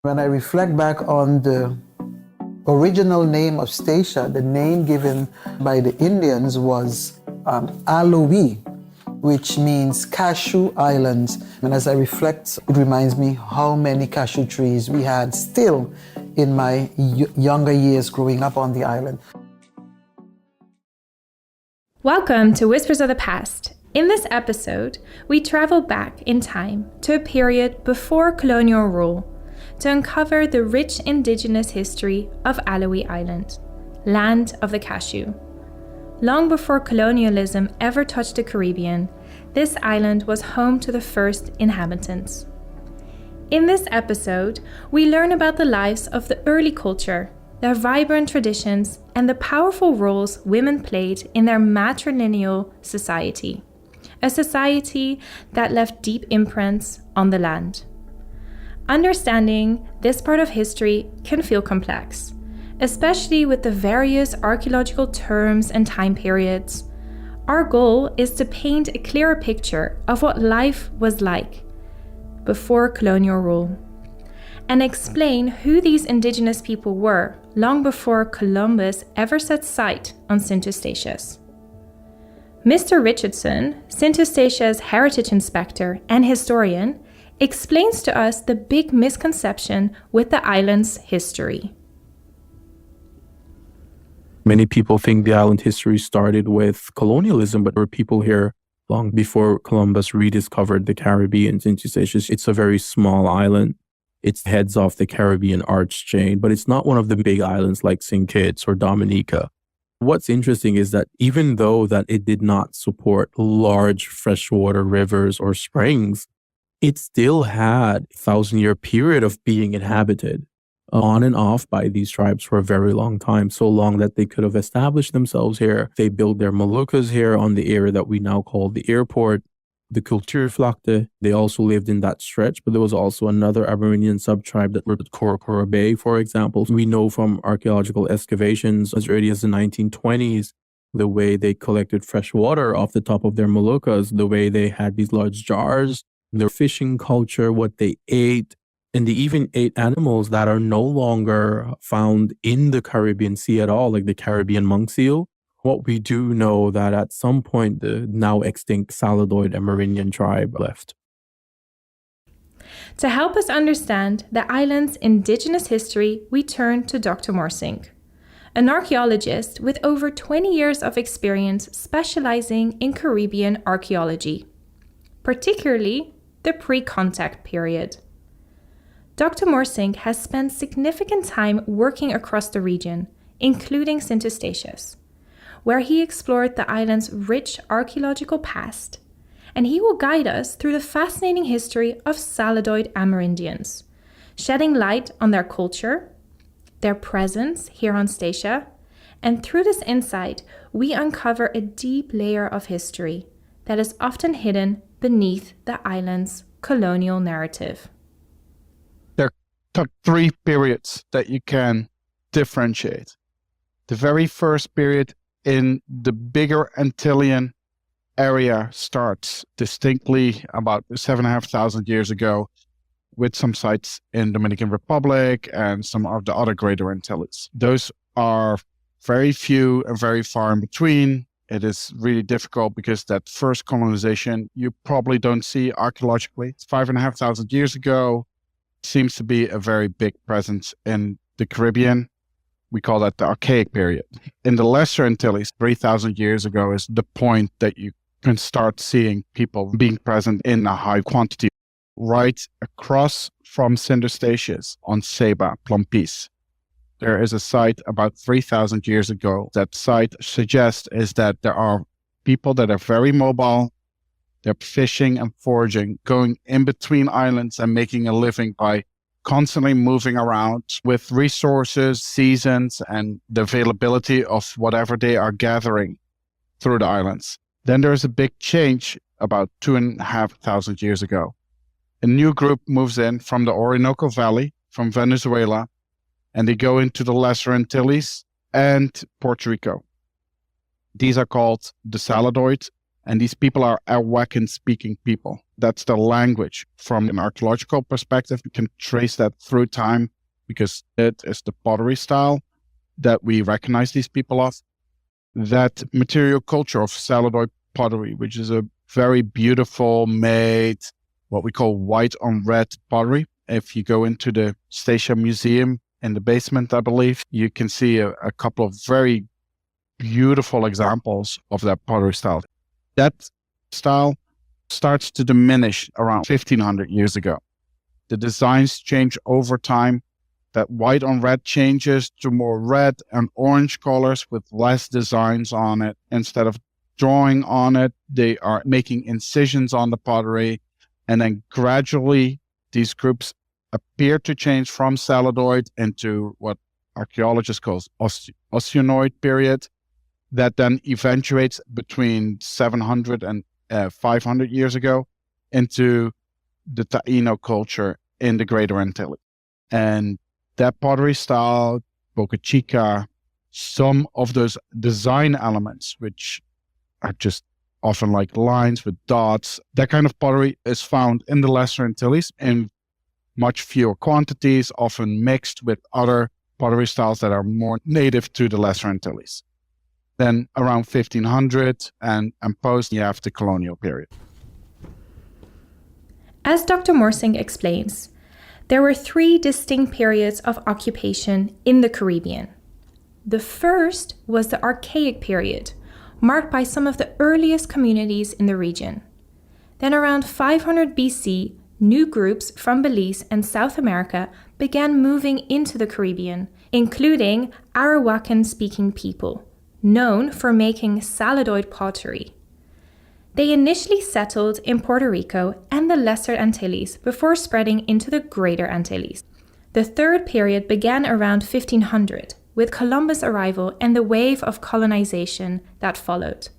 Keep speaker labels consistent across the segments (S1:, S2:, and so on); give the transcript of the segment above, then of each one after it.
S1: When I reflect back on the original name of Statia, the name given by the Indians was Aloi, which means Cashew Island. And as I reflect, it reminds me how many cashew trees we had still in my younger years growing up on the island.
S2: Welcome to Whispers of the Past. In this episode, we travel back in time to a period before colonial rule to uncover the rich indigenous history of Aloi Island, land of the cashew. Long before colonialism ever touched the Caribbean, this island was home to the first inhabitants. In this episode, we learn about the lives of the early culture, their vibrant traditions, and the powerful roles women played in their matrilineal society, a society that left deep imprints on the land. Understanding this part of history can feel complex, especially with the various archaeological terms and time periods. Our goal is to paint a clearer picture of what life was like before colonial rule, and explain who these indigenous people were long before Columbus ever set sight on St. Eustatius. Mr. Richardson, St. Eustatius' heritage inspector and historian, explains to us the big misconception with the island's history.
S3: Many people think the island history started with colonialism, but there were people here long before Columbus rediscovered the Caribbean. St. Eustatius, it's a very small island. It heads off the Caribbean arch chain, but it's not one of the big islands like St. Kitts or Dominica. What's interesting is that even though that it did not support large freshwater rivers or springs, it still had a 1,000-year period of being inhabited on and off by these tribes for a very long time, so long that they could have established themselves here. They built their Moluccas here on the area that we now call the airport, the Kulturvlakte. They also lived in that stretch, but there was also another Amerindian sub-tribe that were at Korokoro Bay, for example. We know from archaeological excavations as early as the 1920s, the way they collected fresh water off the top of their Moluccas, the way they had these large jars, their fishing culture, what they ate, and they even ate animals that are no longer found in the Caribbean Sea at all, like the Caribbean monk seal. What we do know that at some point, the now extinct Saladoid Amerindian tribe left.
S2: To help us understand the island's indigenous history, we turn to Dr. Morsink, an archaeologist with over 20 years of experience specializing in Caribbean archaeology, particularly the pre-contact period. Dr. Morsink has spent significant time working across the region, including St. Eustatius, where he explored the island's rich archaeological past, and he will guide us through the fascinating history of Saladoid Amerindians, shedding light on their culture, their presence here on Statia, and through this insight, we uncover a deep layer of history that is often hidden beneath the island's colonial narrative.
S4: There are three periods that you can differentiate. The very first period in the bigger Antillean area starts distinctly about 7,500 years ago, with some sites in Dominican Republic and some of the other greater Antilles. Those are very few and very far in between. It is really difficult because that first colonization you probably don't see archaeologically. It's 5,500 years ago. Seems to be a very big presence in the Caribbean. We call that the Archaic period. In the Lesser Antilles, 3,000 years ago is the point that you can start seeing people being present in a high quantity. Right across from St. Eustatius on Seba, Plumpis, there is a site about 3,000 years ago. That site suggests is that there are people that are very mobile. They're fishing and foraging, going in between islands and making a living by constantly moving around with resources, seasons, and the availability of whatever they are gathering through the islands. Then there's a big change about 2,500 years ago. A new group moves in from the Orinoco Valley, from Venezuela, and they go into the Lesser Antilles and Puerto Rico. These are called the Saladoid And these people are Arawakan-speaking people. That's the language. From an archaeological perspective, we can trace that through time because it is the pottery style that we recognize these people of. That material culture of Saladoid pottery, which is a very beautiful made, what we call white on red pottery. If you go into the Statia Museum in the basement, I believe, you can see a couple of very beautiful examples of that pottery style. That style starts to diminish around 1500 years ago. The designs change over time. That white on red changes to more red and orange colors with less designs on it. Instead of drawing on it, they are making incisions on the pottery. And then gradually, these groups appear to change from Saladoid into what archaeologists call Oceanoid period, that then eventuates between 700 and 500 years ago into the Taino culture in the Greater Antilles. And that pottery style, Boca Chica, some of those design elements, which are just often like lines with dots, that kind of pottery is found in the Lesser Antilles in much fewer quantities, often mixed with other pottery styles that are more native to the Lesser Antilles. Then around 1500 and post, you have the colonial period.
S2: As Dr. Morsink explains, there were 3 distinct periods of occupation in the Caribbean. The first was the Archaic period, marked by some of the earliest communities in the region. Then around 500 BC, new groups from Belize and South America began moving into the Caribbean, including Arawakan-speaking people, known for making Saladoid pottery. They initially settled in Puerto Rico and the Lesser Antilles before spreading into the Greater Antilles. The third period began around 1500, with Columbus' arrival and the wave of colonization that followed.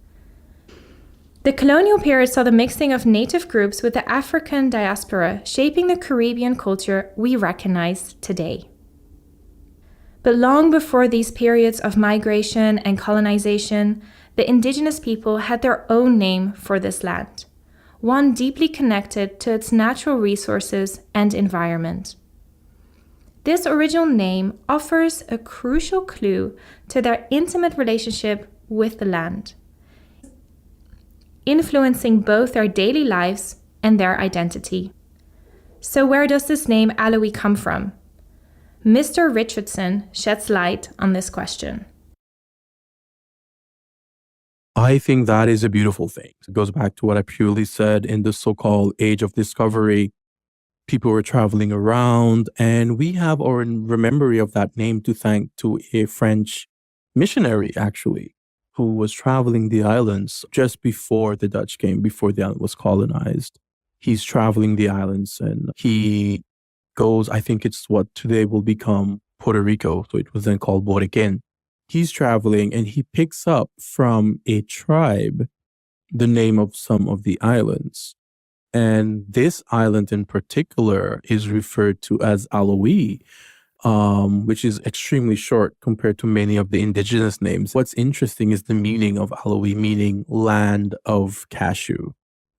S2: The colonial period saw the mixing of native groups with the African diaspora, shaping the Caribbean culture we recognize today. But long before these periods of migration and colonization, the indigenous people had their own name for this land, one deeply connected to its natural resources and environment. This original name offers a crucial clue to their intimate relationship with the land, influencing both their daily lives and their identity. So where does this name Aloi come from? Mr. Richardson sheds light on this question.
S3: I think that is a beautiful thing. It goes back to what I purely said in the so-called age of discovery. People were traveling around, and we have our memory of that name to thank to a French missionary, actually, who was traveling the islands just before the Dutch came, before the island was colonized. He's traveling the islands, and he goes, I think it's what today will become Puerto Rico, so it was then called Boriken. He's traveling and he picks up from a tribe the name of some of the islands. And this island in particular is referred to as Aloi, which is extremely short compared to many of the indigenous names. What's interesting is the meaning of Aloi, meaning land of cashew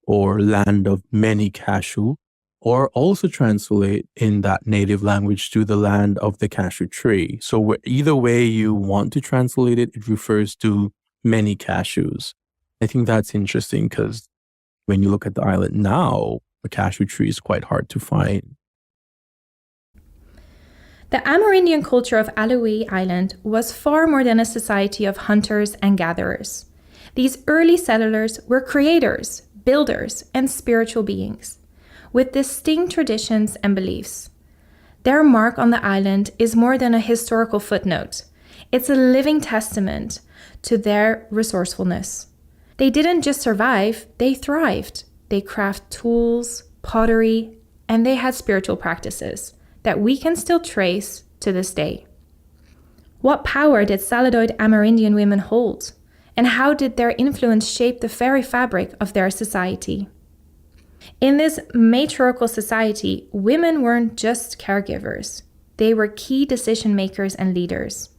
S3: or land of many cashew, or also translate in that native language to the land of the cashew tree. So either way you want to translate it, it refers to many cashews. I think that's interesting because when you look at the island now, a cashew tree is quite hard to find.
S2: The Amerindian culture of Aloi Island was far more than a society of hunters and gatherers. These early settlers were creators, builders, and spiritual beings, with distinct traditions and beliefs. Their mark on the island is more than a historical footnote. It's a living testament to their resourcefulness. They didn't just survive, they thrived. They craft tools, pottery, and they had spiritual practices that we can still trace to this day. What power did Saladoid Amerindian women hold? And how did their influence shape the very fabric of their society? In this matriarchal society, women weren't just caregivers. They were key decision makers and leaders.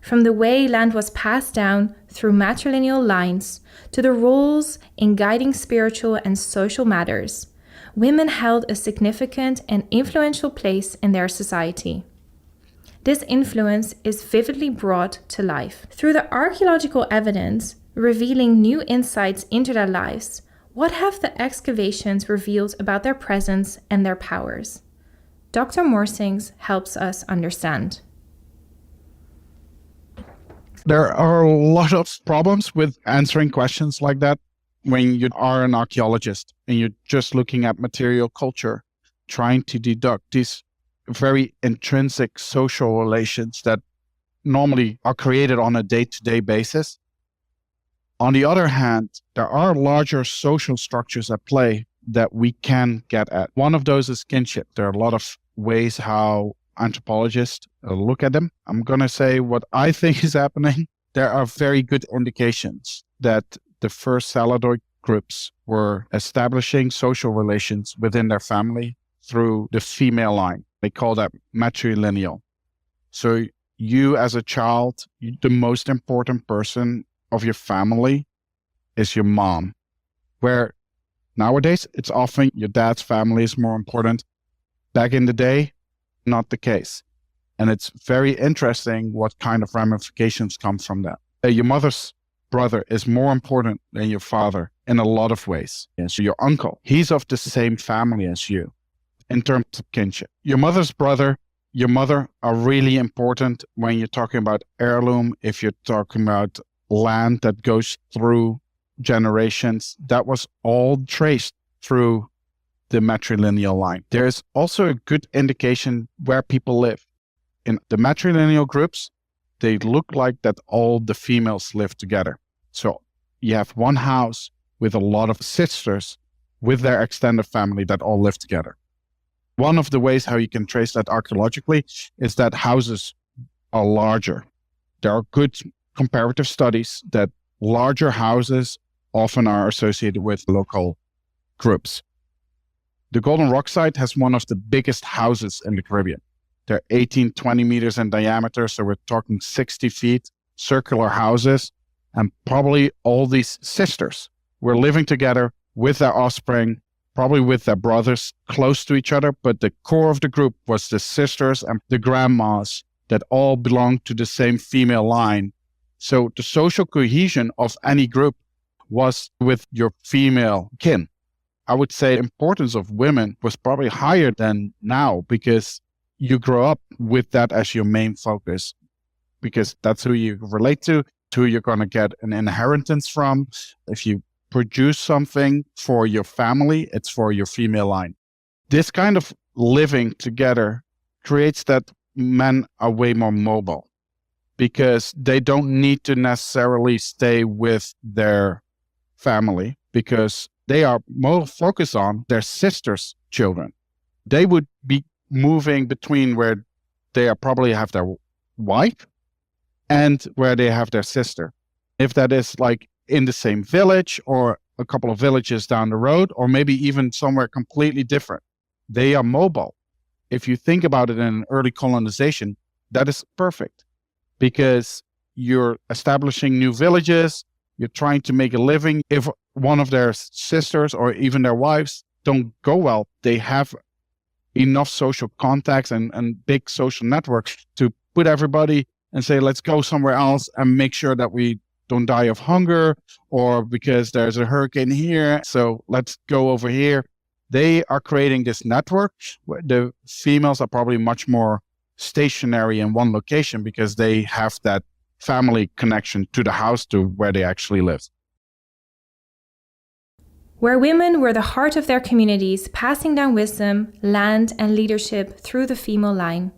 S2: from the way land was passed down through matrilineal lines to the roles in guiding spiritual and social matters, women held a significant and influential place in their society. This influence is vividly brought to life through the archaeological evidence revealing new insights into their lives. What have the excavations revealed about their presence and their powers? Dr. Morsink helps us understand.
S4: There are a lot of problems with answering questions like that when you are an archaeologist and you're just looking at material culture, trying to deduct these very intrinsic social relations that normally are created on a day-to-day basis. On the other hand, there are larger social structures at play that we can get at. One of those is kinship. There are a lot of ways how anthropologists look at them. I'm going to say what I think is happening. There are very good indications that the first Saladoid groups were establishing social relations within their family through the female line. They call that matrilineal. So you as a child, the most important person of your family is your mom, where nowadays it's often your dad's family is more important. Back in the day, not the case. And it's very interesting what kind of ramifications come from that. Your mother's brother is more important than your father in a lot of ways. And so your uncle, he's of the same family as you in terms of kinship. Your mother's brother, your mother are really important when you're talking about heirloom, if you're talking about land that goes through generations. That was all traced through the matrilineal line. There's also a good indication where people live. In the matrilineal groups, they look like that all the females live together. So you have one house with a lot of sisters with their extended family that all live together. One of the ways how you can trace that archaeologically is that houses are larger. There are good comparative studies that larger houses often are associated with local groups. The Golden Rock site has one of the biggest houses in the Caribbean. They're 18, 20 meters in diameter, so we're talking 60 feet, circular houses, and probably all these sisters were living together with their offspring, probably with their brothers, close to each other, but the core of the group was the sisters and the grandmas that all belonged to the same female line. So the social cohesion of any group was with your female kin. I would say the importance of women was probably higher than now because you grow up with that as your main focus, because that's who you relate to, who you're going to get an inheritance from. If you produce something for your family, it's for your female line. This kind of living together creates that men are way more mobile because they don't need to necessarily stay with their family because they are more focused on their sister's children. They would be moving between where they are probably have their wife and where they have their sister. If that is like in the same village or a couple of villages down the road, or maybe even somewhere completely different, they are mobile. If you think about it in an early colonization, that is perfect because you're establishing new villages, you're trying to make a living. If one of their sisters or even their wives don't go well, they have enough social contacts and big social networks to put everybody and say, let's go somewhere else and make sure that we don't die of hunger or because there's a hurricane here. So let's go over here. They are creating this network. The females are probably much more stationary in one location because they have that family connection to the house, to where they actually live.
S2: Where women were the heart of their communities, passing down wisdom, land, and leadership through the female line.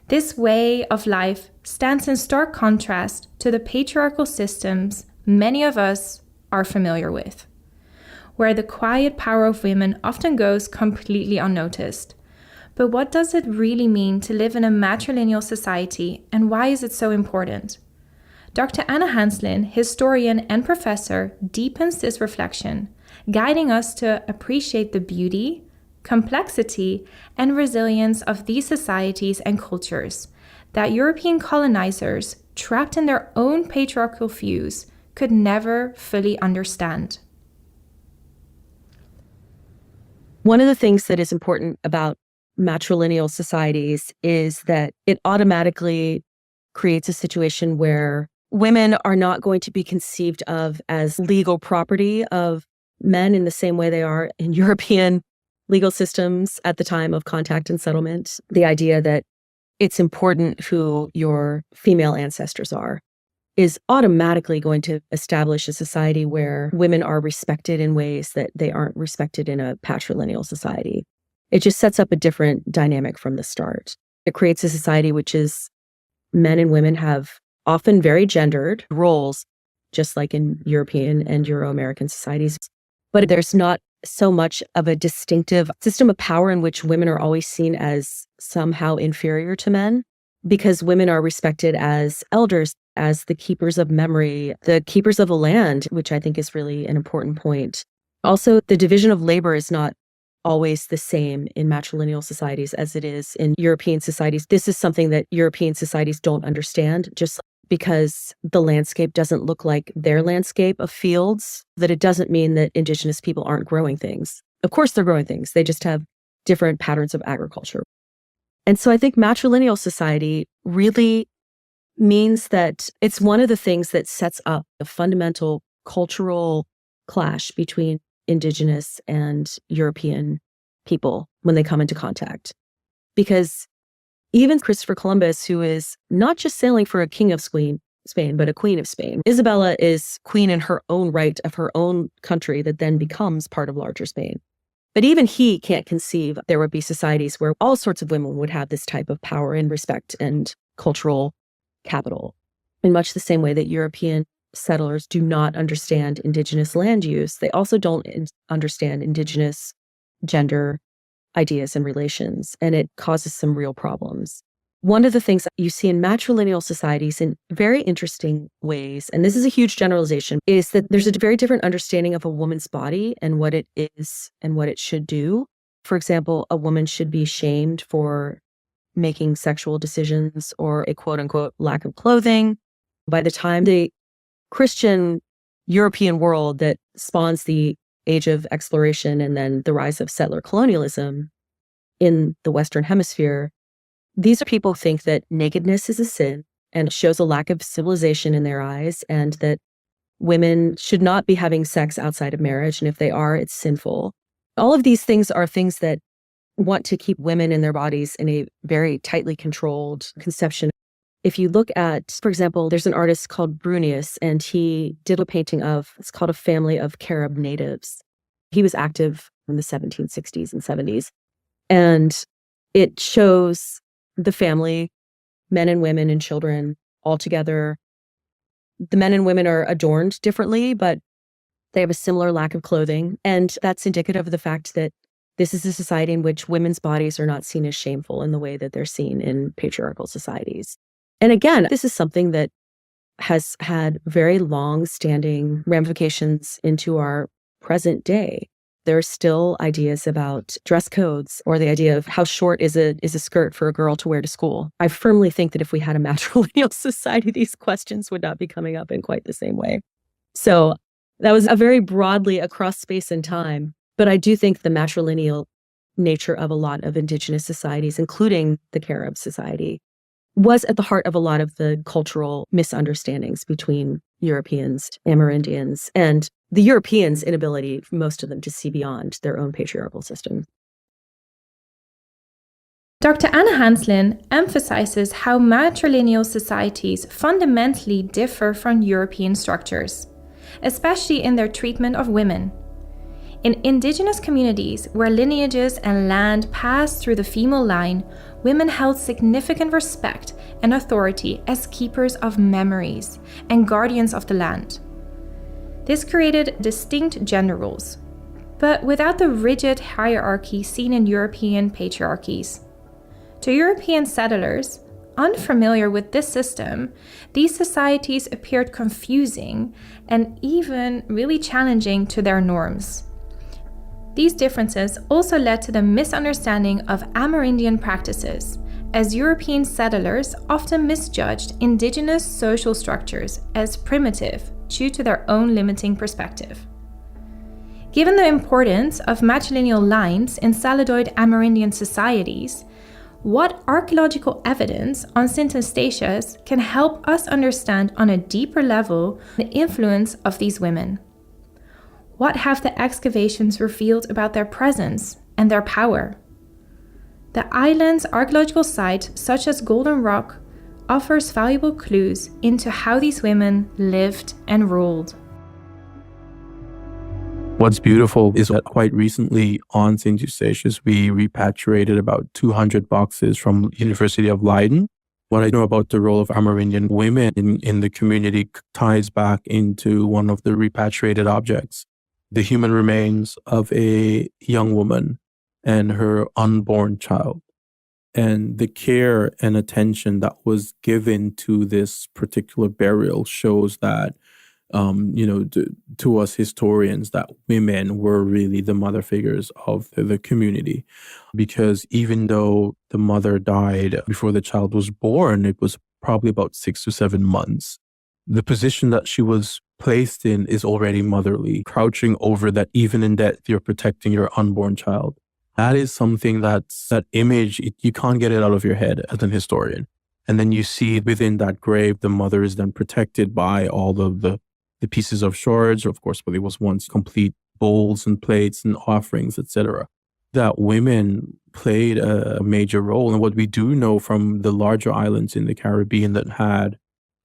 S2: This way of life stands in stark contrast to the patriarchal systems many of us are familiar with, where the quiet power of women often goes completely unnoticed. But what does it really mean to live in a matrilineal society, and why is it so important? Dr. Anishanslin, historian and professor, deepens this reflection, guiding us to appreciate the beauty, complexity, and resilience of these societies and cultures that European colonizers trapped in their own patriarchal views, could never fully understand.
S5: One of the things that is important about matrilineal societies is that it automatically creates a situation where women are not going to be conceived of as legal property of men in the same way they are in European legal systems at the time of contact and settlement. The idea that it's important who your female ancestors are is automatically going to establish a society where women are respected in ways that they aren't respected in a patrilineal society. It just sets up a different dynamic from the start. It creates a society which is men and women have often very gendered roles, just like in European and Euro-American societies. But there's not so much of a distinctive system of power in which women are always seen as somehow inferior to men, because women are respected as elders, as the keepers of memory, the keepers of the land, which I think is really an important point. Also, the division of labor is not always the same in matrilineal societies as it is in European societies. This is something that European societies don't understand, just because the landscape doesn't look like their landscape of fields, that it doesn't mean that indigenous people aren't growing things. Of course they're growing things. They just have different patterns of agriculture. And so I think matrilineal society really means that it's one of the things that sets up a fundamental cultural clash between indigenous and European people when they come into contact. Because even Christopher Columbus, who is not just sailing for a king of Spain, but a queen of Spain, Isabella is queen in her own right of her own country that then becomes part of larger Spain. But even he can't conceive there would be societies where all sorts of women would have this type of power and respect and cultural capital. In much the same way that European settlers do not understand indigenous land use, they also don't understand indigenous gender ideas and relations, and it causes some real problems. One of the things you see in matrilineal societies in very interesting ways, and this is a huge generalization, is that there's a very different understanding of a woman's body and what it is and what it should do. For example, a woman should be shamed for making sexual decisions or a quote-unquote lack of clothing. By the time the Christian European world that spawns the age of exploration and then the rise of settler colonialism in the Western Hemisphere, these are people who think that nakedness is a sin and shows a lack of civilization in their eyes, and that women should not be having sex outside of marriage, and if they are, it's sinful. All of these things are things that want to keep women in their bodies in a very tightly controlled conception. If you look at, for example, there's an artist called Brunius, and he did a painting of, it's called A Family of Carib Natives. He was active in the 1760s and 70s. And it shows the family, men and women and children all together. The men and women are adorned differently, but they have a similar lack of clothing. And that's indicative of the fact that this is a society in which women's bodies are not seen as shameful in the way that they're seen in patriarchal societies. And again, this is something that has had very long-standing ramifications into our present day. There are still ideas about dress codes, or the idea of how short is a skirt for a girl to wear to school. I firmly think that if we had a matrilineal society, these questions would not be coming up in quite the same way. So that was a very broadly across space and time. But I do think the matrilineal nature of a lot of indigenous societies, including the Carib society, was at the heart of a lot of the cultural misunderstandings between Europeans, Amerindians, and the Europeans' inability, for most of them, to see beyond their own patriarchal system.
S2: Dr. Anishanslin emphasizes how matrilineal societies fundamentally differ from European structures, especially in their treatment of women. In indigenous communities where lineages and land passed through the female line, women held significant respect and authority as keepers of memories and guardians of the land. This created distinct gender roles, but without the rigid hierarchy seen in European patriarchies. To European settlers, unfamiliar with this system, these societies appeared confusing and even really challenging to their norms. These differences also led to the misunderstanding of Amerindian practices as European settlers often misjudged indigenous social structures as primitive due to their own limiting perspective. Given the importance of matrilineal lines in Saladoid Amerindian societies, what archaeological evidence on St. Eustatius can help us understand on a deeper level the influence of these women? What have the excavations revealed about their presence and their power? The island's archaeological site, such as Golden Rock, offers valuable clues into how these women lived and ruled.
S3: What's beautiful is that quite recently on St. Eustatius, we repatriated about 200 boxes from University of Leiden. What I know about the role of Amerindian women in the community ties back into one of the repatriated objects, the human remains of a young woman and her unborn child. And the care and attention that was given to this particular burial shows that to us historians, that women were really the mother figures of the community. Because even though the mother died before the child was born, it was probably about 6 to 7 months. The position that she was placed in is already motherly, crouching over that even in death, you're protecting your unborn child. That is something that image, you can't get it out of your head as an historian. And then you see within that grave, the mother is then protected by all of the pieces of shards, of course, but it was once complete bowls and plates and offerings, etc. That women played a major role. And what we do know from the larger islands in the Caribbean that had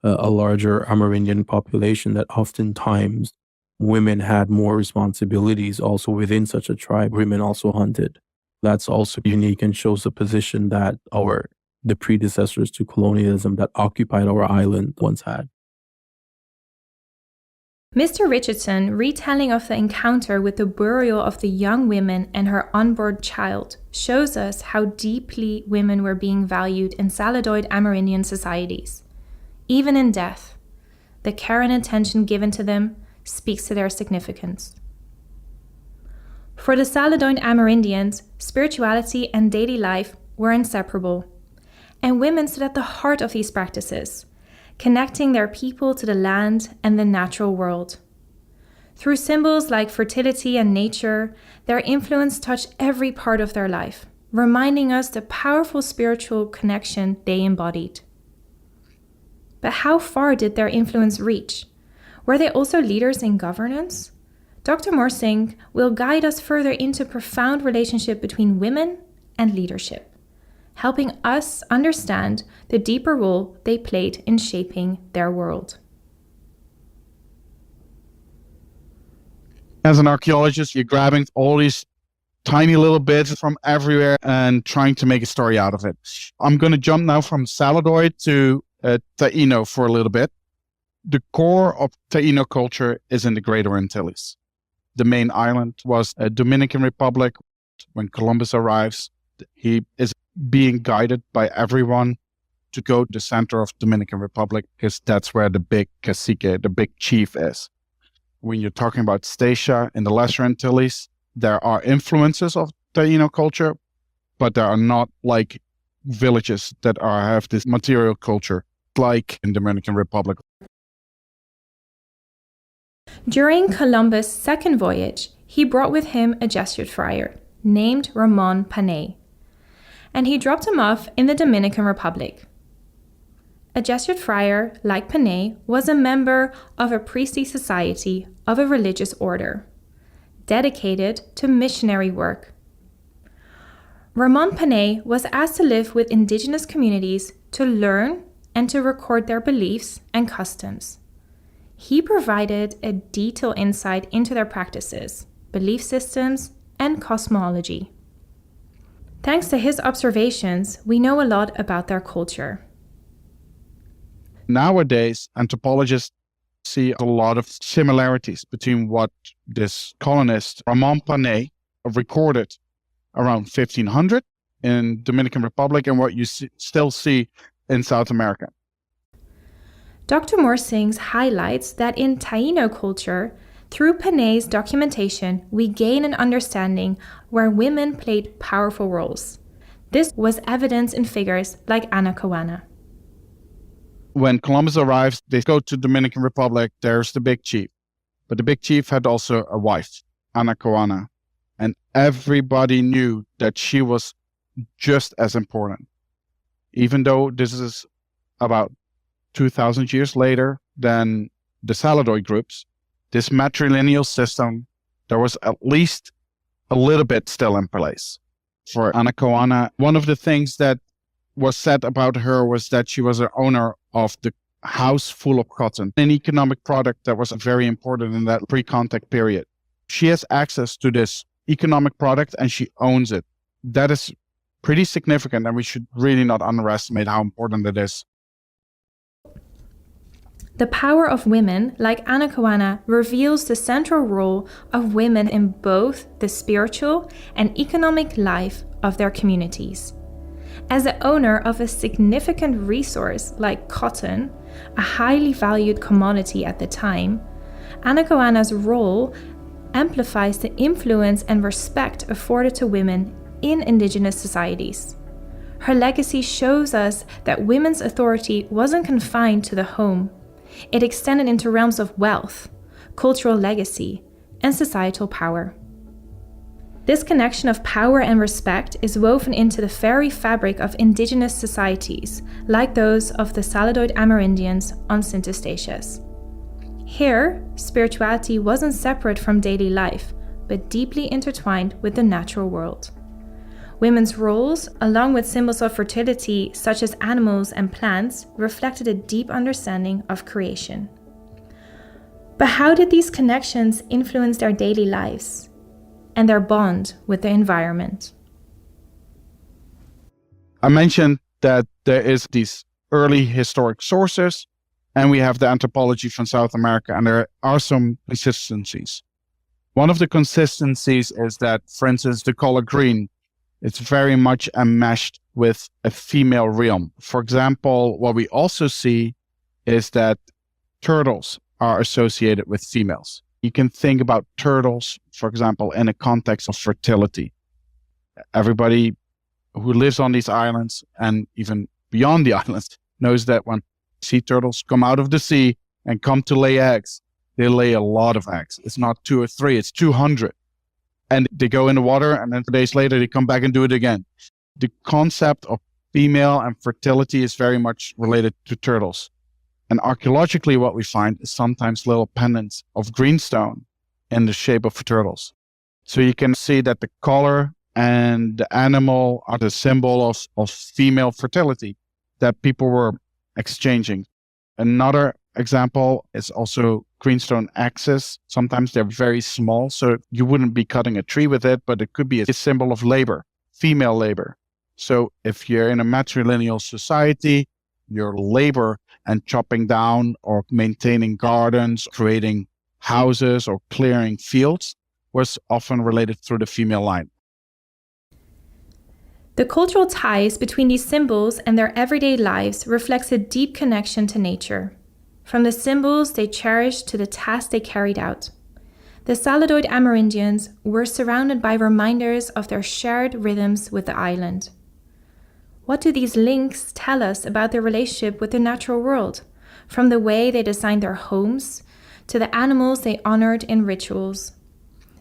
S3: a larger Amerindian population, that oftentimes women had more responsibilities also within such a tribe. Women also hunted. That's also unique and shows the position that the predecessors to colonialism that occupied our island once had.
S2: Mr. Richardson, retelling of the encounter with the burial of the young woman and her unborn child, shows us how deeply women were being valued in Saladoid Amerindian societies. Even in death, the care and attention given to them speaks to their significance. For the Saladoid Amerindians, spirituality and daily life were inseparable, and women stood at the heart of these practices, connecting their people to the land and the natural world. Through symbols like fertility and nature, their influence touched every part of their life, reminding us the powerful spiritual connection they embodied. But how far did their influence reach? Were they also leaders in governance? Dr. Morsink will guide us further into a profound relationship between women and leadership, helping us understand the deeper role they played in shaping their world.
S4: As an archaeologist, you're grabbing all these tiny little bits from everywhere and trying to make a story out of it. I'm going to jump now from Saladoid to Taino for a little bit. The core of Taino culture is in the Greater Antilles. The main island was a Dominican Republic. When Columbus arrives, he is being guided by everyone to go to the center of Dominican Republic because that's where the big cacique, the big chief is. When you're talking about Statia in the Lesser Antilles, there are influences of Taino culture, but there are not like villages that have this material culture like in the Dominican Republic.
S2: During Columbus' second voyage, he brought with him a Jesuit friar named Ramon Panay, and he dropped him off in the Dominican Republic. A Jesuit friar, like Panay, was a member of a priestly society of a religious order, dedicated to missionary work. Ramon Panay was asked to live with indigenous communities to learn and to record their beliefs and customs. He provided a detailed insight into their practices, belief systems, and cosmology. Thanks to his observations, we know a lot about their culture.
S4: Nowadays, anthropologists see a lot of similarities between what this colonist, Ramon Panay, recorded around 1500 in Dominican Republic and what you still see in South America.
S2: Dr. Morsink highlights that in Taino culture, through Panay's documentation, we gain an understanding where women played powerful roles. This was evident in figures like Anacawana.
S4: When Columbus arrives, they go to Dominican Republic. There's the big chief. But the big chief had also a wife, Anacawana. And everybody knew that she was just as important. Even though this is about 2,000 years later than the Saladoid groups, this matrilineal system, there was at least a little bit still in place. For Anacawana, one of the things that was said about her was that she was the owner of the house full of cotton, an economic product that was very important in that pre-contact period. She has access to this economic product and she owns it. That is pretty significant, and we should really not underestimate how important it is.
S2: The power of women, like Anacawana, reveals the central role of women in both the spiritual and economic life of their communities. As the owner of a significant resource like cotton, a highly valued commodity at the time, Anacawana's role amplifies the influence and respect afforded to women in indigenous societies. Her legacy shows us that women's authority wasn't confined to the home. It extended into realms of wealth, cultural legacy, and societal power. This connection of power and respect is woven into the very fabric of indigenous societies, like those of the Saladoid Amerindians on Eustatius. Here, spirituality wasn't separate from daily life, but deeply intertwined with the natural world. Women's roles, along with symbols of fertility such as animals and plants, reflected a deep understanding of creation. But how did these connections influence their daily lives and their bond with the environment?
S4: I mentioned that there is these early historic sources, and we have the anthropology from South America, and there are some consistencies. One of the consistencies is that, for instance, the color green, it's very much enmeshed with a female realm. For example, what we also see is that turtles are associated with females. You can think about turtles, for example, in a context of fertility. Everybody who lives on these islands and even beyond the islands knows that when sea turtles come out of the sea and come to lay eggs, they lay a lot of eggs. It's not 2 or 3, it's 200. And they go in the water, and then 2 days later, they come back and do it again. The concept of female and fertility is very much related to turtles. And archaeologically, what we find is sometimes little pendants of greenstone in the shape of turtles. So you can see that the color and the animal are the symbol of female fertility that people were exchanging. Another example is also greenstone axes. Sometimes they're very small, so you wouldn't be cutting a tree with it, but it could be a symbol of labor, female labor. So if you're in a matrilineal society, your labor and chopping down or maintaining gardens, creating houses or clearing fields was often related through the female line.
S2: The cultural ties between these symbols and their everyday lives reflects a deep connection to nature. From the symbols they cherished to the tasks they carried out. The Saladoid Amerindians were surrounded by reminders of their shared rhythms with the island. What do these links tell us about their relationship with the natural world, from the way they designed their homes to the animals they honored in rituals?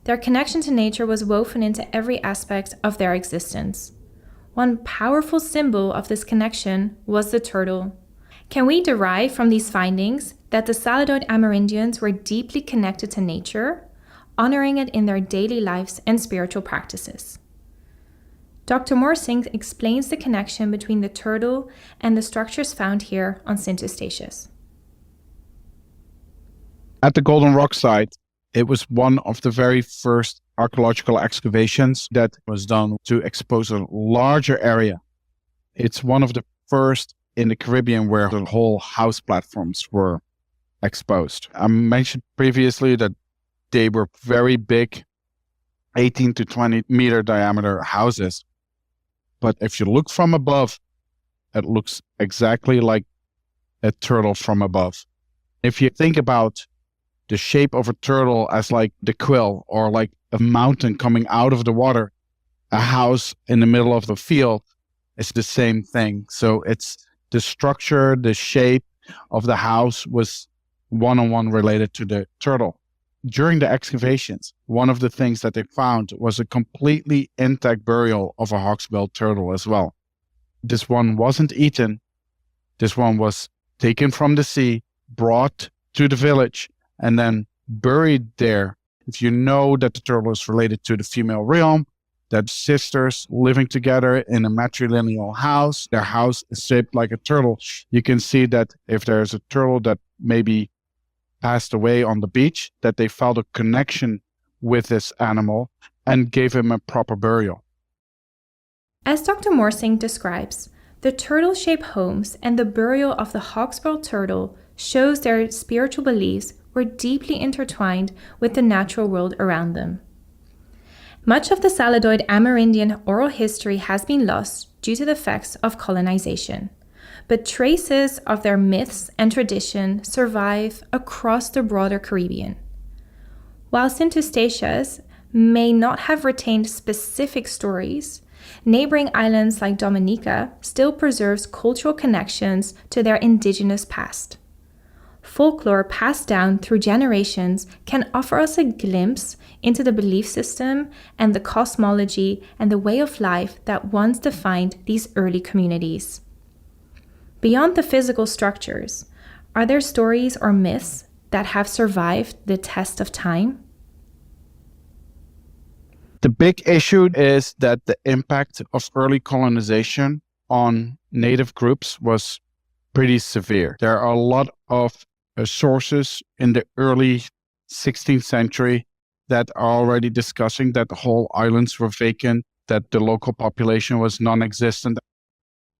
S2: Their connection to nature was woven into every aspect of their existence. One powerful symbol of this connection was the turtle. Can we derive from these findings that the Saladoid Amerindians were deeply connected to nature, honoring it in their daily lives and spiritual practices? Dr. Morsink explains the connection between the turtle and the structures found here on Eustatius.
S4: At the Golden Rock site, it was one of the very first archaeological excavations that was done to expose a larger area. It's one of the first in the Caribbean where the whole house platforms were exposed. I mentioned previously that they were very big, 18 to 20 meter diameter houses. But if you look from above, it looks exactly like a turtle from above. If you think about the shape of a turtle as like the quill or like a mountain coming out of the water, a house in the middle of the field is the same thing. So it's the structure, the shape of the house was one-on-one related to the turtle. During the excavations, one of the things that they found was a completely intact burial of a hawksbill turtle as well. This one wasn't eaten. This one was taken from the sea, brought to the village, and then buried there. If you know that the turtle is related to the female realm, that sisters living together in a matrilineal house, their house is shaped like a turtle. You can see that if there's a turtle that maybe passed away on the beach, that they felt a connection with this animal and gave him a proper burial.
S2: As Dr. Morsink describes, the turtle-shaped homes and the burial of the hawksbill turtle shows their spiritual beliefs were deeply intertwined with the natural world around them. Much of the Saladoid Amerindian oral history has been lost due to the effects of colonization, but traces of their myths and tradition survive across the broader Caribbean. While Eustatius may not have retained specific stories, neighboring islands like Dominica still preserves cultural connections to their indigenous past. Folklore passed down through generations can offer us a glimpse into the belief system and the cosmology and the way of life that once defined these early communities. Beyond the physical structures, are there stories or myths that have survived the test of time?
S4: The big issue is that the impact of early colonization on native groups was pretty severe. There are a lot of sources in the early 16th century that are already discussing that the whole islands were vacant, that the local population was non-existent.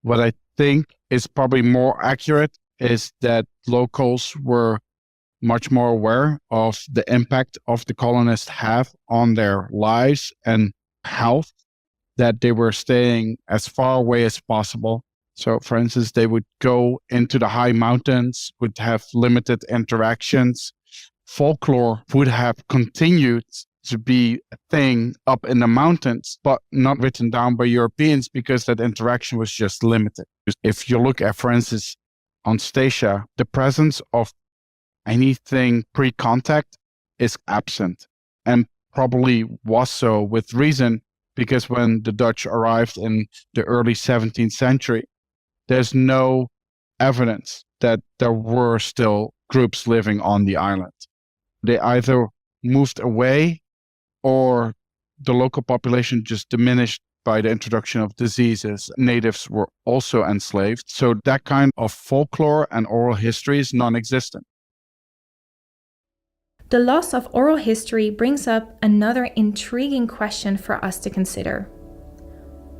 S4: What I think is probably more accurate is that locals were much more aware of the impact of the colonists have on their lives and health, that they were staying as far away as possible. So, for instance, they would go into the high mountains, would have limited interactions. Folklore would have continued to be a thing up in the mountains, but not written down by Europeans because that interaction was just limited. If you look at, for instance, on Statia, the presence of anything pre-contact is absent, and probably was so with reason, because when the Dutch arrived in the early 17th century, there's no evidence that there were still groups living on the island. They either moved away or the local population just diminished by the introduction of diseases. Natives were also enslaved. So that kind of folklore and oral history is non-existent.
S2: The loss of oral history brings up another intriguing question for us to consider.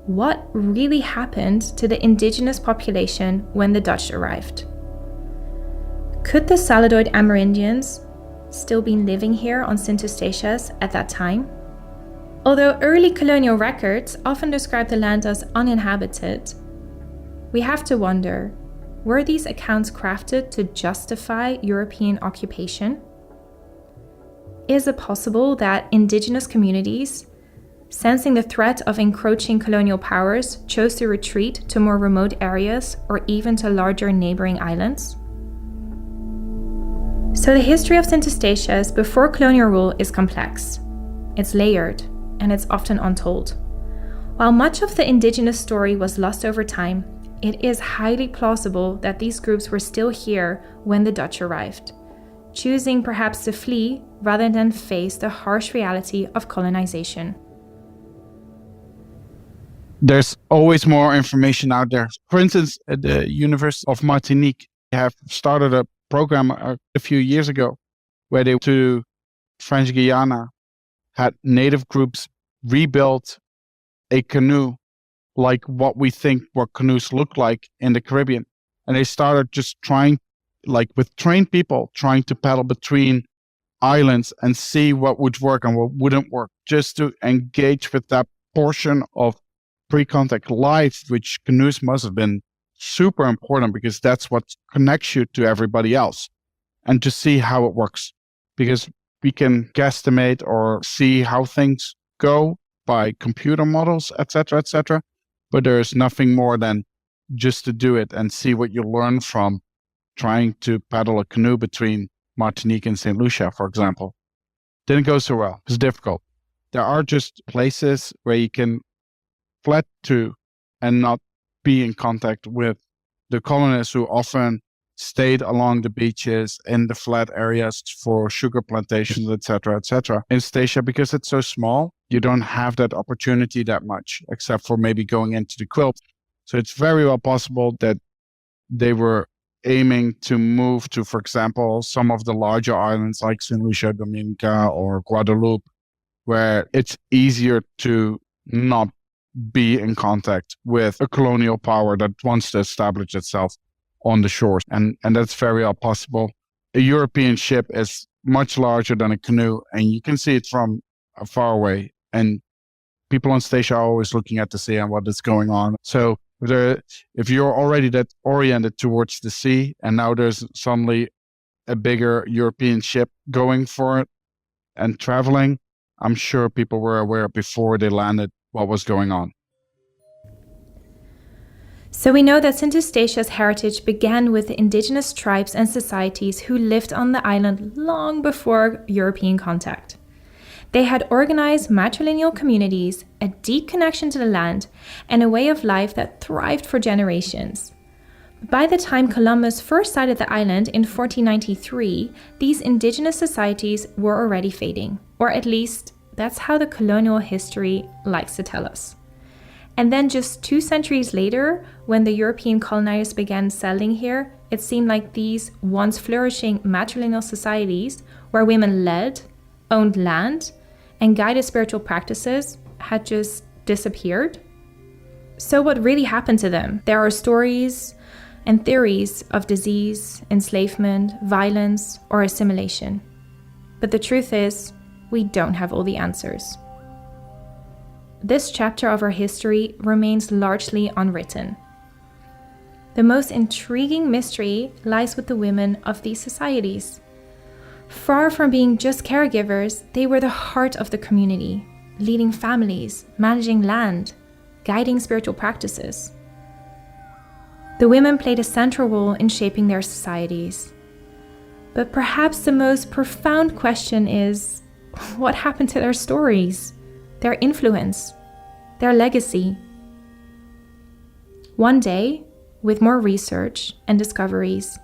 S2: What really happened to the indigenous population when the Dutch arrived? Could the Saladoid Amerindians still be living here on Eustatius at that time? Although early colonial records often describe the land as uninhabited, we have to wonder, were these accounts crafted to justify European occupation? Is it possible that indigenous communities, sensing the threat of encroaching colonial powers, chose to retreat to more remote areas or even to larger neighboring islands? So the history of Eustatius before colonial rule is complex. It's layered, and it's often untold. While much of the indigenous story was lost over time, it is highly plausible that these groups were still here when the Dutch arrived, choosing perhaps to flee rather than face the harsh reality of colonization.
S4: There's always more information out there. For instance, at the University of Martinique, they have started a program a few years ago where they to French Guiana had native groups rebuild a canoe like what we think what canoes look like in the Caribbean. And they started just trying, like with trained people, trying to paddle between islands and see what would work and what wouldn't work, just to engage with that portion of pre-contact life, which canoes must have been super important because that's what connects you to everybody else, and to see how it works. Because we can guesstimate or see how things go by computer models, etc., etc. but there's nothing more than just to do it and see what you learn from trying to paddle a canoe between Martinique and St. Lucia, for example. Didn't go so well. It's difficult. There are just places where you can flat to and not be in contact with the colonists who often stayed along the beaches in the flat areas for sugar plantations, etc., etc. In Statia, because it's so small, you don't have that opportunity that much, except for maybe going into the quilt. So it's very well possible that they were aiming to move to, for example, some of the larger islands like St. Lucia, Dominica, or Guadeloupe, where it's easier to not be in contact with a colonial power that wants to establish itself on the shores. And that's very well possible. A European ship is much larger than a canoe, and you can see it from far away. And people on Statia are always looking at the sea and what is going on. So if you're already that oriented towards the sea, and now there's suddenly a bigger European ship going for it and traveling, I'm sure people were aware before they landed what was going on.
S2: So we know that St. Eustatius' heritage began with the indigenous tribes and societies who lived on the island long before European contact. They had organized matrilineal communities, a deep connection to the land, and a way of life that thrived for generations. By the time Columbus first sighted the island in 1493, these indigenous societies were already fading, or at least that's how the colonial history likes to tell us. And then just 2 centuries later, when the European colonizers began settling here, it seemed like these once flourishing matrilineal societies, where women led, owned land, and guided spiritual practices, had just disappeared. So what really happened to them? There are stories and theories of disease, enslavement, violence, or assimilation. But the truth is, we don't have all the answers. This chapter of our history remains largely unwritten. The most intriguing mystery lies with the women of these societies. Far from being just caregivers, they were the heart of the community, leading families, managing land, guiding spiritual practices. The women played a central role in shaping their societies. But perhaps the most profound question is, what happened to their stories, their influence, their legacy? One day, with more research and discoveries,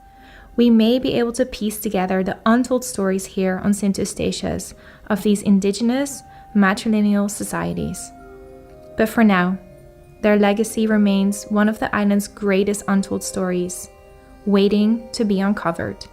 S2: we may be able to piece together the untold stories here on St. Eustatius of these indigenous matrilineal societies. But for now, their legacy remains one of the island's greatest untold stories, waiting to be uncovered.